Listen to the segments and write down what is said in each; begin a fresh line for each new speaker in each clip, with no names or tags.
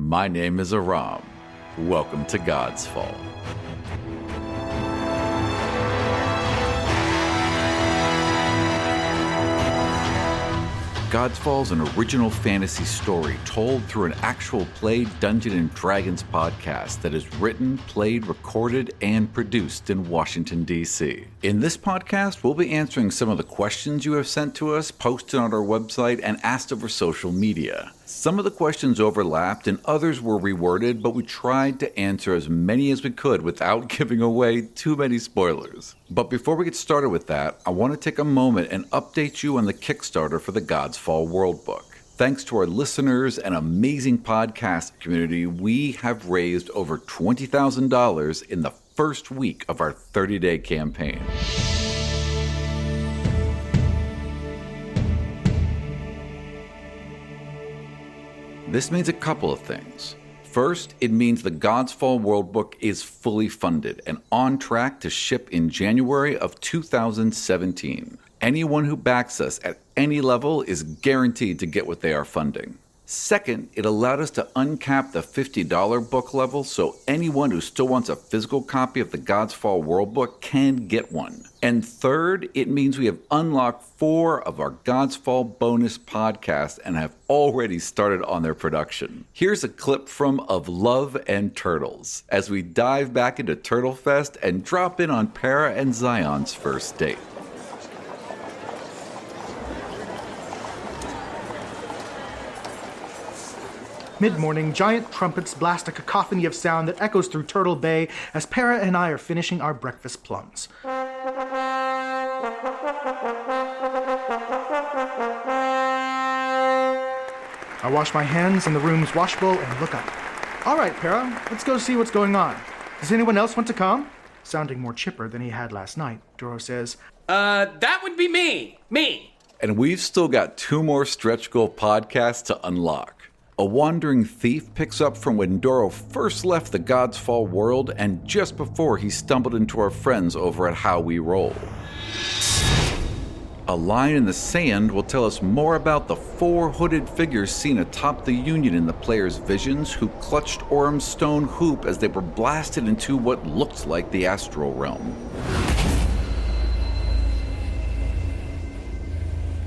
My name is Aram. Welcome to Godsfall. Godsfall is an original fantasy story told through an actual play Dungeons & Dragons podcast that is written, played, recorded, and produced in Washington, D.C. In this podcast, we'll be answering some of the questions you have sent to us, posted on our website, and asked over social media. Some of the questions overlapped and others were reworded, but we tried to answer as many as we could without giving away too many spoilers. But before we get started with that, I want to take a moment and update you on the Kickstarter for the Godsfall World Book. Thanks to our listeners and amazing podcast community, we have raised over $20,000 in the first week of our 30-day campaign. This means a couple of things. First, it means the Godsfall World Book is fully funded and on track to ship in January of 2017. Anyone who backs us at any level is guaranteed to get what they are funding. Second, it allowed us to uncap the $50 book level, so anyone who still wants a physical copy of the Godsfall World Book can get one. And third, it means we have unlocked 4 of our Godsfall bonus podcasts and have already started on their production. Here's a clip from Of Love and Turtles, as we dive back into Turtle Fest and drop in on Para and Zion's first date.
Mid-morning, giant trumpets blast a cacophony of sound that echoes through Turtle Bay as Para and I are finishing our breakfast plums. I wash my hands in the room's washbowl and look up. All right, Para, let's go see what's going on. Does anyone else want to come? Sounding more chipper than he had last night, Duro says,
That would be me. Me.
And we've still got 2 more stretch goal podcasts to unlock. A wandering thief picks up from when Doro first left the Godsfall world and just before he stumbled into our friends over at How We Roll. A line in the sand will tell us more about the 4 hooded figures seen atop the Union in the player's visions who clutched Orm's stone hoop as they were blasted into what looked like the astral realm.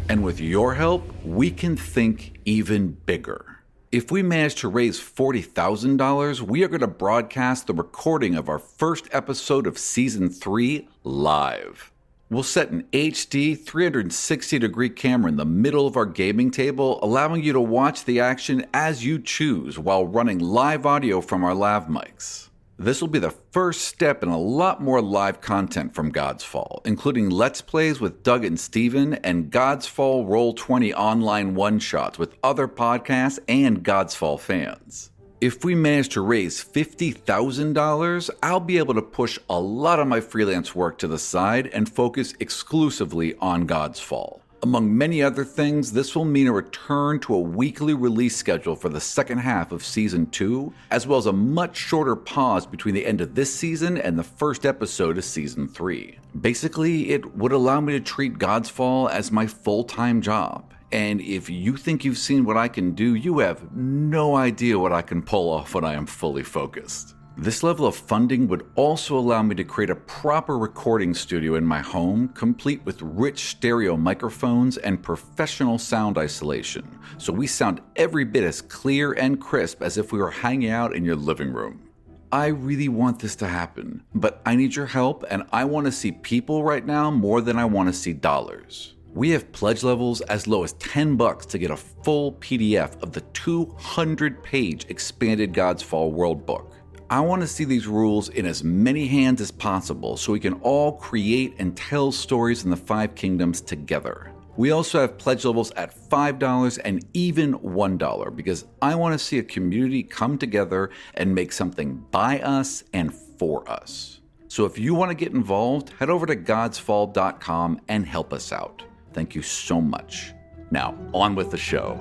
And with your help, we can think even bigger. If we manage to raise $40,000, we are going to broadcast the recording of our first episode of Season 3 live. We'll set an HD 360-degree camera in the middle of our gaming table, allowing you to watch the action as you choose while running live audio from our lav mics. This will be the first step in a lot more live content from Godsfall, including Let's Plays with Doug and Steven and Godsfall Roll20 online one-shots with other podcasts and Godsfall fans. If we manage to raise $50,000, I'll be able to push a lot of my freelance work to the side and focus exclusively on Godsfall. Among many other things, this will mean a return to a weekly release schedule for the second half of Season 2, as well as a much shorter pause between the end of this season and the first episode of Season 3. Basically, it would allow me to treat Godsfall as my full-time job. And if you think you've seen what I can do, you have no idea what I can pull off when I am fully focused. This level of funding would also allow me to create a proper recording studio in my home, complete with rich stereo microphones and professional sound isolation, so we sound every bit as clear and crisp as if we were hanging out in your living room. I really want this to happen, but I need your help, and I want to see people right now more than I want to see dollars. We have pledge levels as low as $10 to get a full PDF of the 200-page expanded Godsfall World Book. I want to see these rules in as many hands as possible so we can all create and tell stories in the 5 kingdoms together. We also have pledge levels at $5 and even $1 because I want to see a community come together and make something by us and for us. So if you want to get involved, head over to godsfall.com and help us out. Thank you so much. Now, on with the show.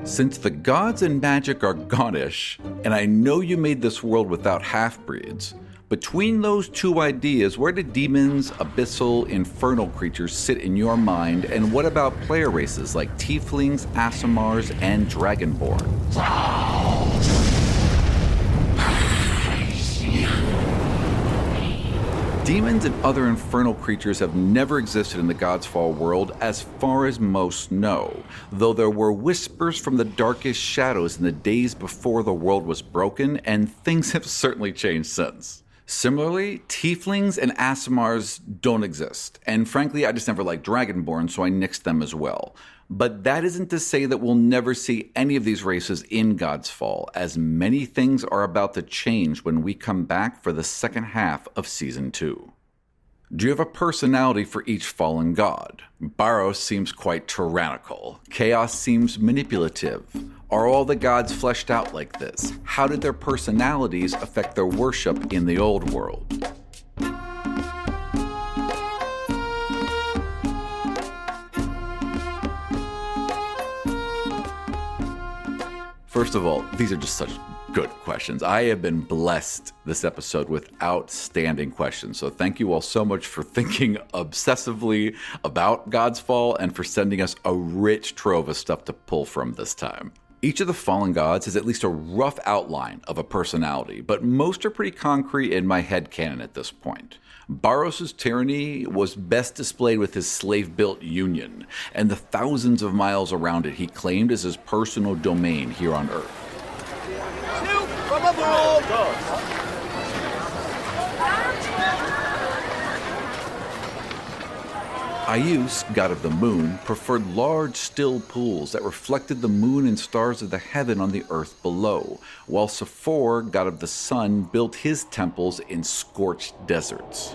Since the gods and magic are gonish, and I know you made this world without half-breeds, Between those two ideas, where do demons, abyssal, infernal creatures sit in your mind, and what about player races like tieflings, Aasimars, and dragonborn? Demons and other infernal creatures have never existed in the Godsfall world as far as most know, though there were whispers from the darkest shadows in the days before the world was broken, and things have certainly changed since. Similarly, tieflings and Aasimars don't exist, and frankly, I just never liked Dragonborn, so I nixed them as well. But that isn't to say that we'll never see any of these races in Godsfall, as many things are about to change when we come back for the second half of Season 2. Do you have a personality for each fallen god? Baros seems quite tyrannical. Chaos seems manipulative. Are all the gods fleshed out like this? How did their personalities affect their worship in the old world? First of all, these are just such good questions. I have been blessed this episode with outstanding questions. So thank you all so much for thinking obsessively about Godsfall and for sending us a rich trove of stuff to pull from this time. Each of the fallen gods has at least a rough outline of a personality, but most are pretty concrete in my headcanon at this point. Baros' tyranny was best displayed with his slave-built union, and the thousands of miles around it he claimed as his personal domain here on Earth. Ayus, god of the moon, preferred large, still pools that reflected the moon and stars of the heaven on the earth below, while Sephor, god of the sun, built his temples in scorched deserts.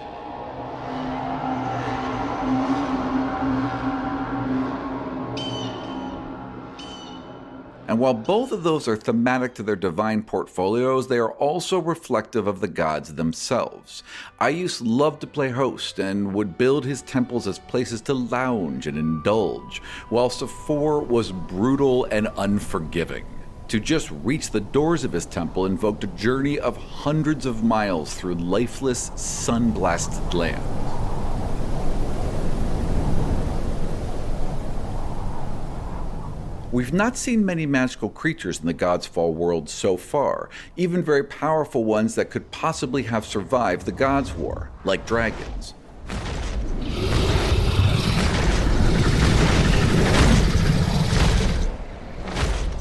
And while both of those are thematic to their divine portfolios, they are also reflective of the gods themselves. Ayus loved to play host and would build his temples as places to lounge and indulge, while Sephor was brutal and unforgiving. To just reach the doors of his temple invoked a journey of hundreds of miles through lifeless, sun-blasted land. We've not seen many magical creatures in the Godsfall world so far, even very powerful ones that could possibly have survived the Gods' War, like dragons.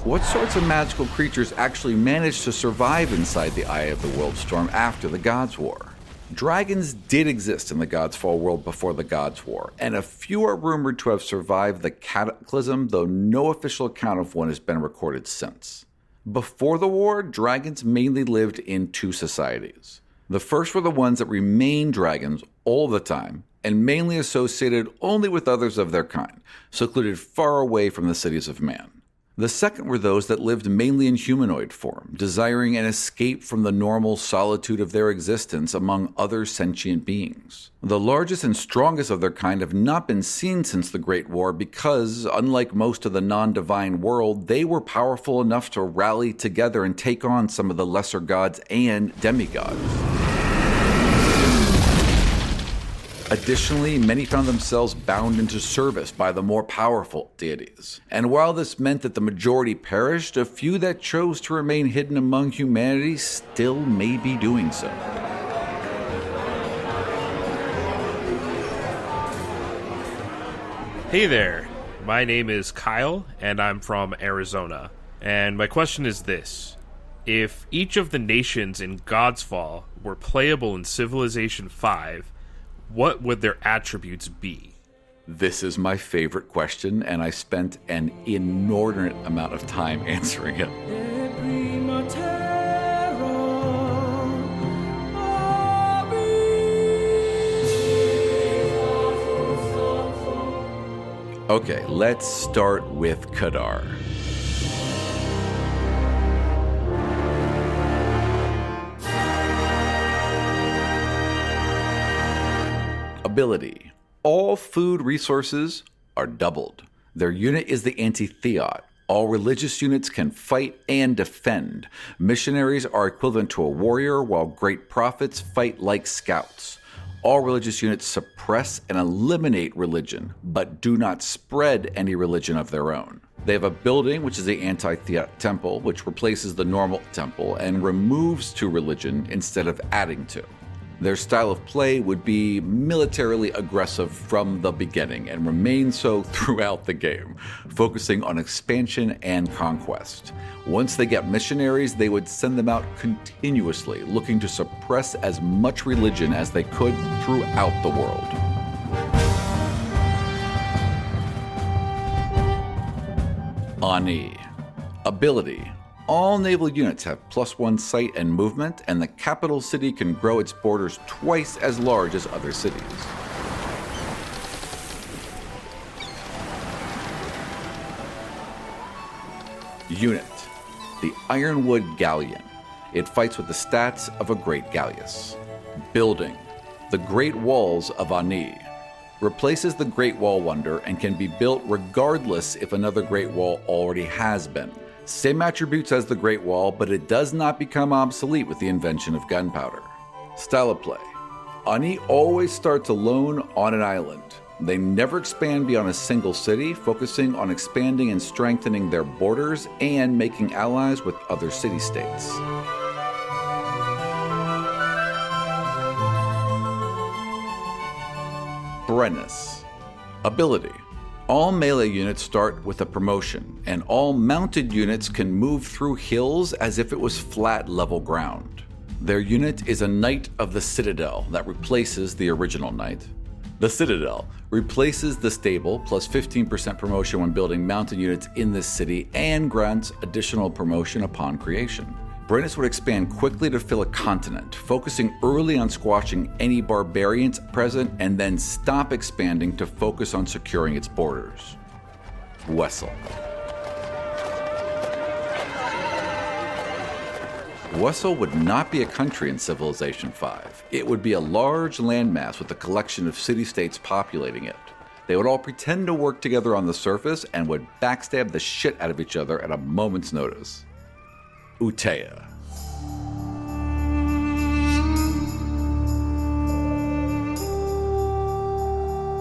What sorts of magical creatures actually managed to survive inside the Eye of the Worldstorm after the Gods' War? Dragons did exist in the Godsfall world before the Gods' War, and a few are rumored to have survived the cataclysm, though no official account of one has been recorded since. Before the war, dragons mainly lived in two societies. The first were the ones that remained dragons all the time, and mainly associated only with others of their kind, secluded far away from the cities of man. The second were those that lived mainly in humanoid form, desiring an escape from the normal solitude of their existence among other sentient beings. The largest and strongest of their kind have not been seen since the Great War because, unlike most of the non-divine world, they were powerful enough to rally together and take on some of the lesser gods and demigods. Additionally, many found themselves bound into service by the more powerful deities. And while this meant that the majority perished, a few that chose to remain hidden among humanity still may be doing so.
Hey there, my name is Kyle, and I'm from Arizona. And my question is this. If each of the nations in Godsfall were playable in Civilization 5, what would their attributes be?
This is my favorite question, and I spent an inordinate amount of time answering it. Okay, let's start with Kadar. Ability. All food resources are doubled. Their unit is the anti-theot. All religious units can fight and defend. Missionaries are equivalent to a warrior, while great prophets fight like scouts. All religious units suppress and eliminate religion, but do not spread any religion of their own. They have a building, which is the anti-theat temple, which replaces the normal temple and removes to religion instead of adding to. Their style of play would be militarily aggressive from the beginning and remain so throughout the game, focusing on expansion and conquest. Once they get missionaries, they would send them out continuously, looking to suppress as much religion as they could throughout the world. Ani. Ability. All naval units have +1 sight and movement, and the capital city can grow its borders twice as large as other cities. Unit. The Ironwood Galleon. It fights with the stats of a Great Galleus. Building. The Great Walls of Ani. Replaces the Great Wall Wonder and can be built regardless if another Great Wall already has been. Same attributes as the Great Wall, but it does not become obsolete with the invention of gunpowder. Style of play. Ani always starts alone on an island. They never expand beyond a single city, focusing on expanding and strengthening their borders and making allies with other city-states. Brennus. Ability. All melee units start with a promotion, and all mounted units can move through hills as if it was flat level ground. Their unit is a Knight of the Citadel that replaces the original Knight. The Citadel replaces the stable, plus 15% promotion when building mounted units in this city, and grants additional promotion upon creation. Brennus would expand quickly to fill a continent, focusing early on squashing any barbarians present, and then stop expanding to focus on securing its borders. Wessel. Wessel would not be a country in Civilization 5. It would be a large landmass with a collection of city-states populating it. They would all pretend to work together on the surface and would backstab the shit out of each other at a moment's notice. Utea.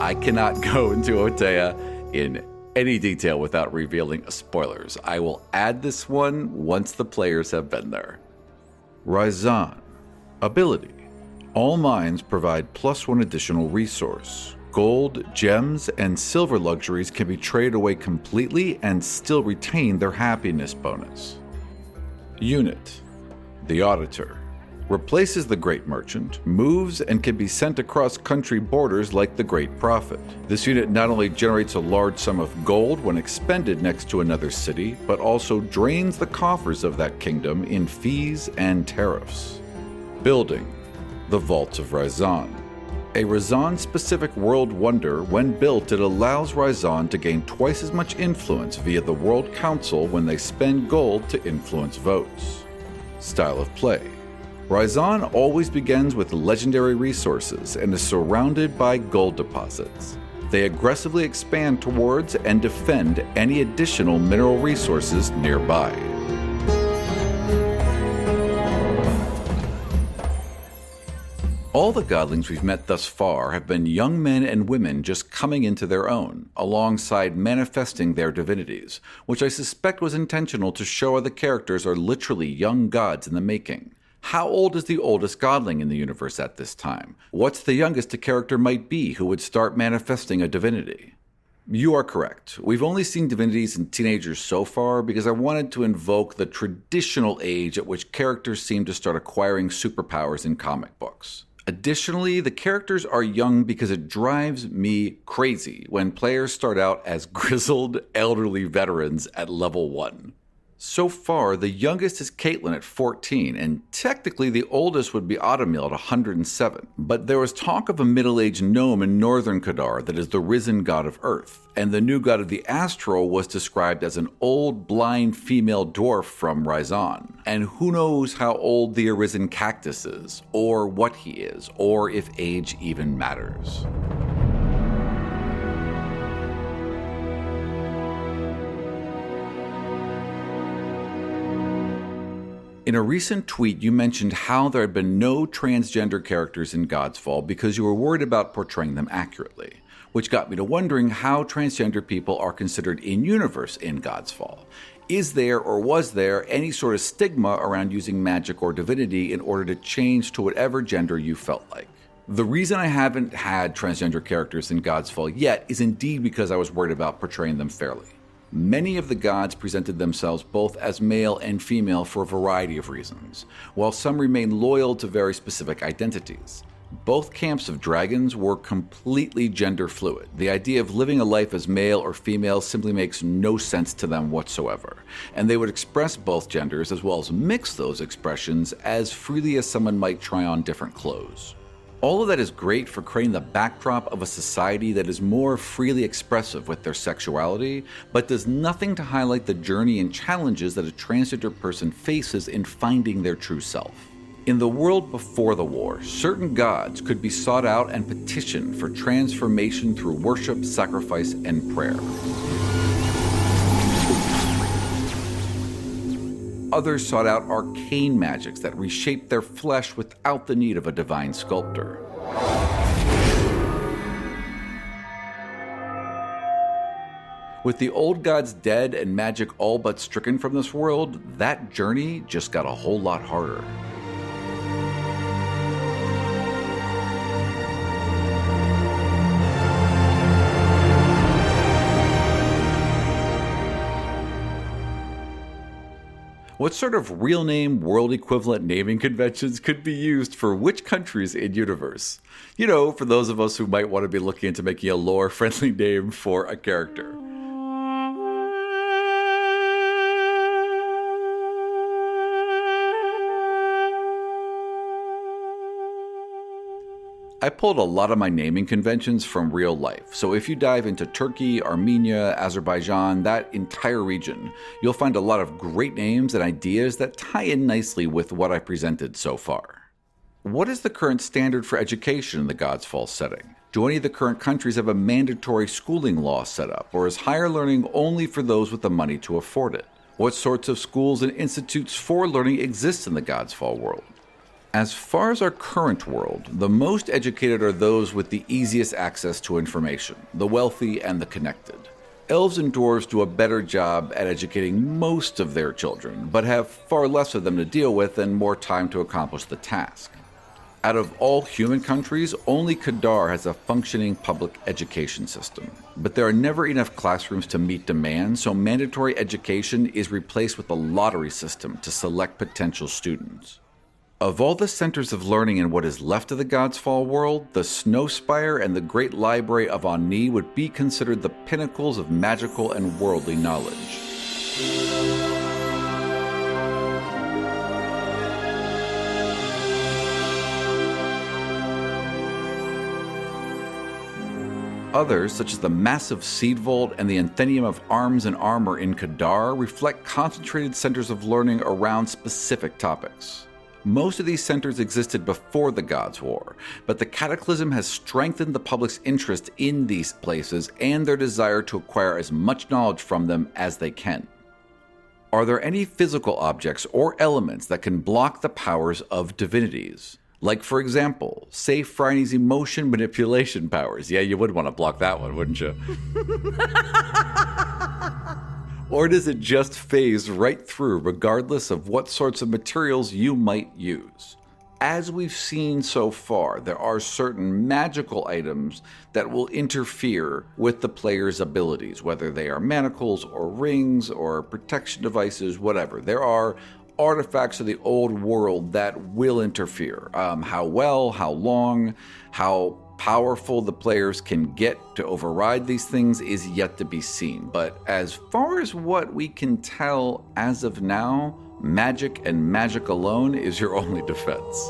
I cannot go into Utea in any detail without revealing spoilers. I will add this one once the players have been there. Ryzan. Ability. All mines provide +1 additional resource. Gold, gems, and silver luxuries can be traded away completely and still retain their happiness bonus. Unit. The Auditor. Replaces the Great Merchant, moves, and can be sent across country borders like the Great Prophet. This unit not only generates a large sum of gold when expended next to another city, but also drains the coffers of that kingdom in fees and tariffs. Building. The Vaults of Ryzan. A Ryzan-specific world wonder, when built, it allows Ryzan to gain twice as much influence via the World Council when they spend gold to influence votes. Style of play. Ryzan always begins with legendary resources and is surrounded by gold deposits. They aggressively expand towards and defend any additional mineral resources nearby. All the godlings we've met thus far have been young men and women just coming into their own, alongside manifesting their divinities, which I suspect was intentional to show how the characters are literally young gods in the making. How old is the oldest godling in the universe at this time? What's the youngest a character might be who would start manifesting a divinity? You are correct. We've only seen divinities in teenagers so far because I wanted to invoke the traditional age at which characters seem to start acquiring superpowers in comic books. Additionally, the characters are young because it drives me crazy when players start out as grizzled, elderly veterans at level 1. So far, the youngest is Caitlyn at 14, and technically the oldest would be Autumnil at 107. But there was talk of a middle-aged gnome in northern Kadar that is the risen god of Earth, and the new god of the Astral was described as an old, blind female dwarf from Ryzan. And who knows how old the arisen cactus is, or what he is, or if age even matters. In a recent tweet, you mentioned how there had been no transgender characters in Godsfall because you were worried about portraying them accurately, which got me to wondering how transgender people are considered in-universe in Godsfall. Is there or was there any sort of stigma around using magic or divinity in order to change to whatever gender you felt like? The reason I haven't had transgender characters in Godsfall yet is indeed because I was worried about portraying them fairly. Many of the gods presented themselves both as male and female for a variety of reasons, while some remained loyal to very specific identities. Both camps of dragons were completely gender fluid. The idea of living a life as male or female simply makes no sense to them whatsoever, and they would express both genders as well as mix those expressions as freely as someone might try on different clothes. All of that is great for creating the backdrop of a society that is more freely expressive with their sexuality, but does nothing to highlight the journey and challenges that a transgender person faces in finding their true self. In the world before the war, certain gods could be sought out and petitioned for transformation through worship, sacrifice, and prayer. Others sought out arcane magics that reshaped their flesh without the need of a divine sculptor. With the old gods dead and magic all but stricken from this world, that journey just got a whole lot harder. What sort of real name, world equivalent naming conventions could be used for which countries in universe? You know, for those of us who might want to be looking into making a lore-friendly name for a character. I pulled a lot of my naming conventions from real life, so if you dive into Turkey, Armenia, Azerbaijan, that entire region, you'll find a lot of great names and ideas that tie in nicely with what I presented so far. What is the current standard for education in the Godsfall setting? Do any of the current countries have a mandatory schooling law set up, or is higher learning only for those with the money to afford it? What sorts of schools and institutes for learning exist in the Godsfall world? As far as our current world, the most educated are those with the easiest access to information, the wealthy and the connected. Elves and dwarves do a better job at educating most of their children, but have far less of them to deal with and more time to accomplish the task. Out of all human countries, only Kadar has a functioning public education system. But there are never enough classrooms to meet demand, so mandatory education is replaced with a lottery system to select potential students. Of all the centers of learning in what is left of the Godsfall world, the Snowspire and the Great Library of Ani would be considered the pinnacles of magical and worldly knowledge. Others, such as the massive Seed Vault and the Anthenium of Arms and Armor in Kadar, reflect concentrated centers of learning around specific topics. Most of these centers existed before the Gods' War, but the Cataclysm has strengthened the public's interest in these places and their desire to acquire as much knowledge from them as they can. Are there any physical objects or elements that can block the powers of divinities? Like, for example, say Phryne's emotion manipulation powers. Yeah, you would want to block that one, wouldn't you? Or does it just phase right through regardless of what sorts of materials you might use? As we've seen so far, there are certain magical items that will interfere with the player's abilities, whether they are manacles or rings or protection devices, whatever. There are artifacts of the old world that will interfere. How well, how long, how powerful the players can get to override these things is yet to be seen. But as far as what we can tell as of now, magic and magic alone is your only defense.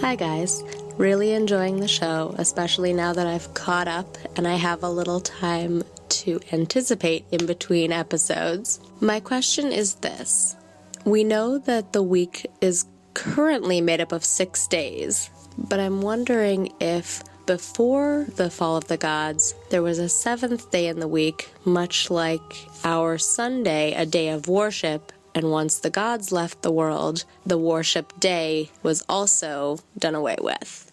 Hi guys, really enjoying the show, especially now that I've caught up and I have a little time to anticipate in between episodes. My question is this. We know that the week is currently made up of 6 days, but I'm wondering if Before the fall of the gods, there was a seventh day in the week, much like our Sunday, a day of worship, and once the gods left the world, the worship day was also done away with.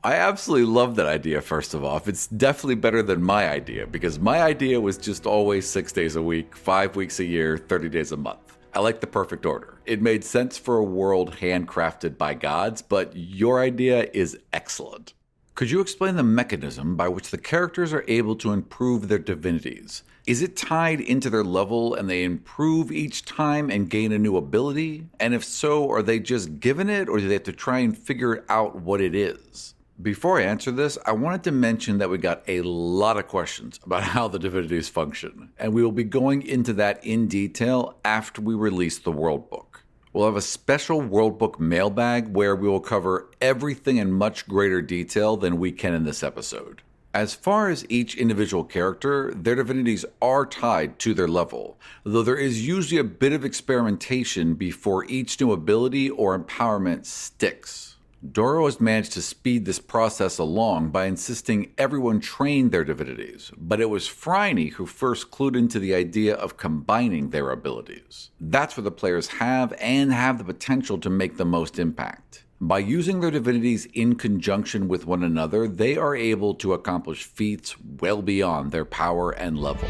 I absolutely love that idea, first of all. It's definitely better than my idea, because my idea was just always 6 days a week, 5 weeks a year, 30 days a month. I like the perfect order. It made sense for a world handcrafted by gods, but your idea is excellent. Could you explain the mechanism by which the characters are able to improve their divinities? Is it tied into their level and they improve each time and gain a new ability? And if so, are they just given it, or do they have to try and figure out what it is? Before I answer this, I wanted to mention that we got a lot of questions about how the divinities function, and we will be going into that in detail after we release the World Book. We'll have a special World Book mailbag where we will cover everything in much greater detail than we can in this episode. As far as each individual character, their divinities are tied to their level, though there is usually a bit of experimentation before each new ability or empowerment sticks. Doro has managed to speed this process along by insisting everyone train their divinities, but it was Phryne who first clued into the idea of combining their abilities. That's where the players have the potential to make the most impact. By using their divinities in conjunction with one another, they are able to accomplish feats well beyond their power and level.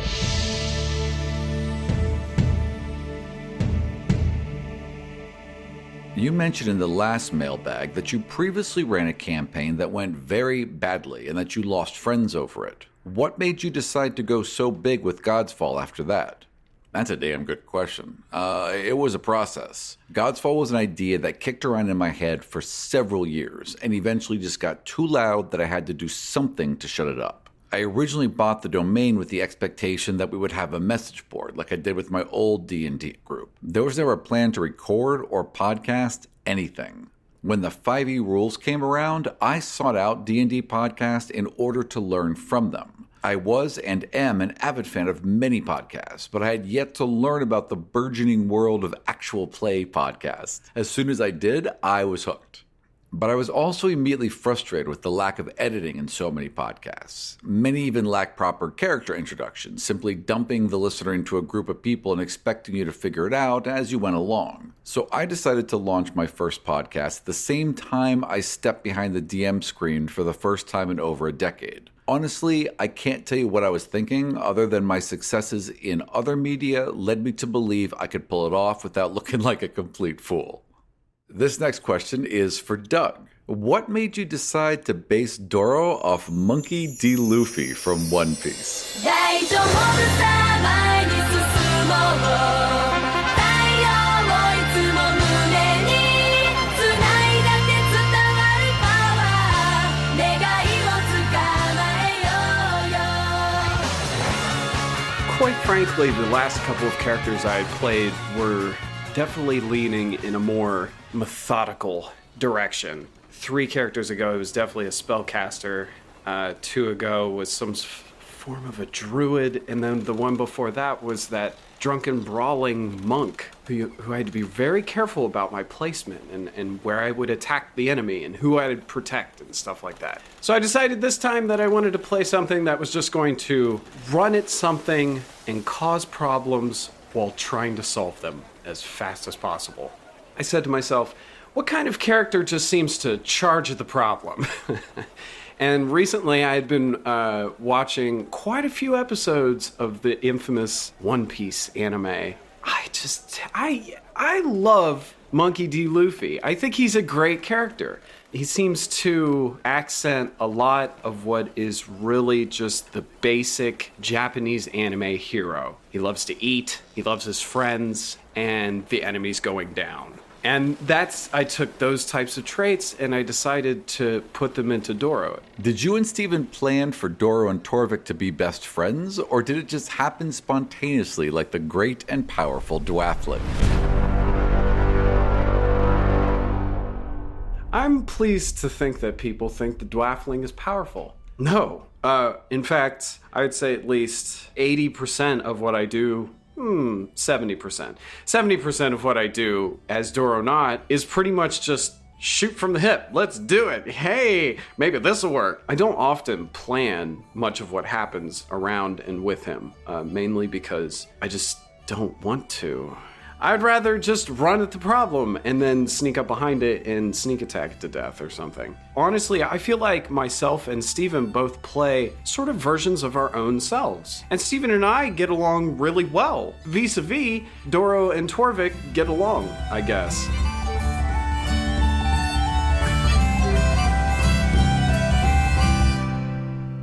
You mentioned in the last mailbag that you previously ran a campaign that went very badly and that you lost friends over it. What made you decide to go so big with Godsfall after that? That's a damn good question. It was a process. Godsfall was an idea that kicked around in my head for several years and eventually just got too loud that I had to do something to shut it up. I originally bought the domain with the expectation that we would have a message board like I did with my old D&D group. There was never a plan to record or podcast anything. When the 5e rules came around, I sought out D&D podcasts in order to learn from them. I was and am an avid fan of many podcasts, but I had yet to learn about the burgeoning world of actual play podcasts. As soon as I did, I was hooked. But I was also immediately frustrated with the lack of editing in so many podcasts. Many even lack proper character introductions, simply dumping the listener into a group of people and expecting you to figure it out as you went along. So I decided to launch my first podcast at the same time I stepped behind the DM screen for the first time in over a decade. Honestly, I can't tell you what I was thinking other than my successes in other media led me to believe I could pull it off without looking like a complete fool. This next question is for Doug. What made you decide to base Doro off Monkey D. Luffy from One Piece?
Quite frankly, the last couple of characters I had played were definitely leaning in a more methodical direction. 3 characters ago, it was definitely a spellcaster. 2 ago was some form of a druid, and then the one before that was that drunken brawling monk who I had to be very careful about my placement and where I would attack the enemy and who I would protect and stuff like that. So I decided this time that I wanted to play something that was just going to run at something and cause problems while trying to solve them as fast as possible. I said to myself, what kind of character just seems to charge at the problem? And recently I had been watching quite a few episodes of the infamous One Piece anime. I love Monkey D. Luffy. I think he's a great character. He seems to accent a lot of what is really just the basic Japanese anime hero. He loves to eat, he loves his friends, and the enemy's going down. And I took those types of traits and I decided to put them into Doro.
Did you and Steven plan for Doro and Torvik to be best friends, or did it just happen spontaneously like the great and powerful Dwafling?
I'm pleased to think that people think the Dwafling is powerful. No. In fact, I would say at least 80% of what I do, 70%. 70% of what I do as Doro Not is pretty much just shoot from the hip. Let's do it. Hey, maybe this will work. I don't often plan much of what happens around and with him, mainly because I just don't want to. I'd rather just run at the problem and then sneak up behind it and sneak attack it to death or something. Honestly, I feel like myself and Steven both play sort of versions of our own selves. And Steven and I get along really well. Vis-a-vis, Doro and Torvik get along, I guess.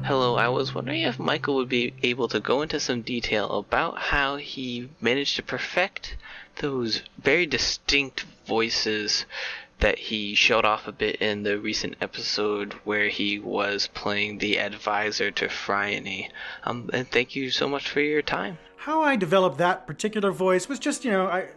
Hello, I was wondering if Michael would be able to go into some detail about how he managed to perfect those very distinct voices that he showed off a bit in the recent episode where he was playing the advisor to Phryane. And thank you so much for your time.
How I developed that particular voice was just, I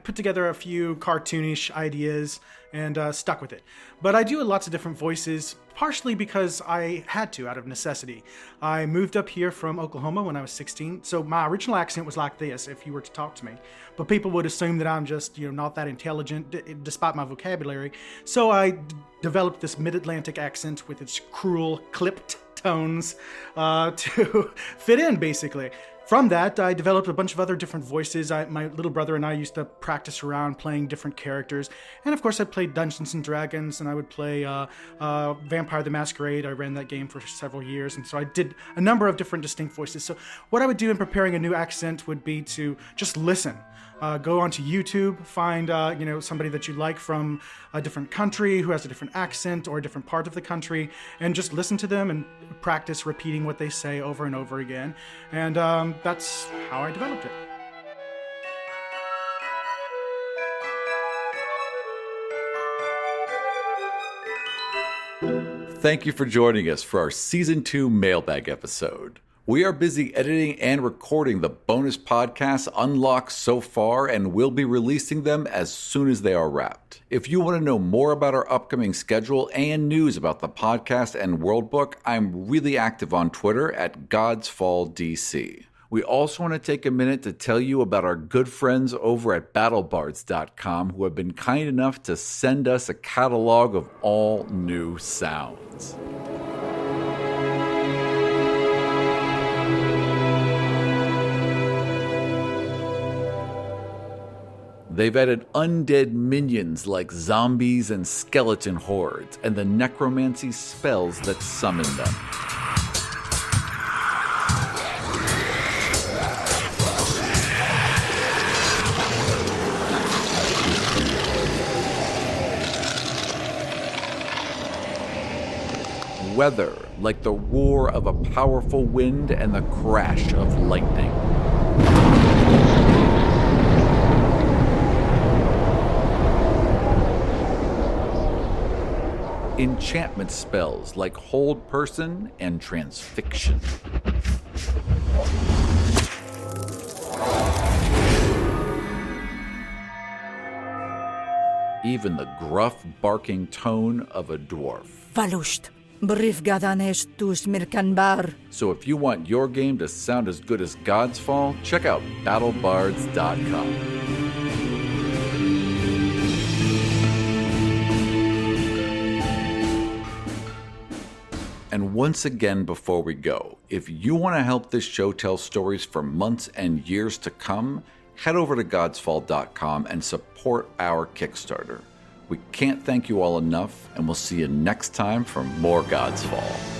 put together a few cartoonish ideas and stuck with it. But I do lots of different voices, partially because I had to, out of necessity. I moved up here from Oklahoma when I was 16, so my original accent was like this if you were to talk to me. But people would assume that I'm just, not that intelligent, despite my vocabulary. So I developed this mid-Atlantic accent with its cruel, clipped tones to fit in, basically. From that, I developed a bunch of other different voices. My little brother and I used to practice around playing different characters. And of course, I played Dungeons & Dragons, and I would play Vampire the Masquerade. I ran that game for several years, and so I did a number of different distinct voices. So what I would do in preparing a new accent would be to just listen. Go onto YouTube, find somebody that you like from a different country who has a different accent or a different part of the country, and just listen to them and practice repeating what they say over and over again. And that's how I developed it.
Thank you for joining us for our Season 2 Mailbag episode. We are busy editing and recording the bonus podcasts unlocked so far, and we'll be releasing them as soon as they are wrapped. If you want to know more about our upcoming schedule and news about the podcast and World Book, I'm really active on Twitter at GodsfallDC. We also want to take a minute to tell you about our good friends over at BattleBards.com who have been kind enough to send us a catalog of all new sounds. They've added undead minions like zombies and skeleton hordes, and the necromancy spells that summon them. Weather like the roar of a powerful wind and the crash of lightning. Enchantment spells like Hold Person and Transfixion. Even the gruff, barking tone of a dwarf.
Valusht, brief gadanesh tus mirkanbar.
So if you want your game to sound as good as Godsfall, check out BattleBards.com. And once again, before we go, if you want to help this show tell stories for months and years to come, head over to Godsfall.com and support our Kickstarter. We can't thank you all enough, and we'll see you next time for more Godsfall.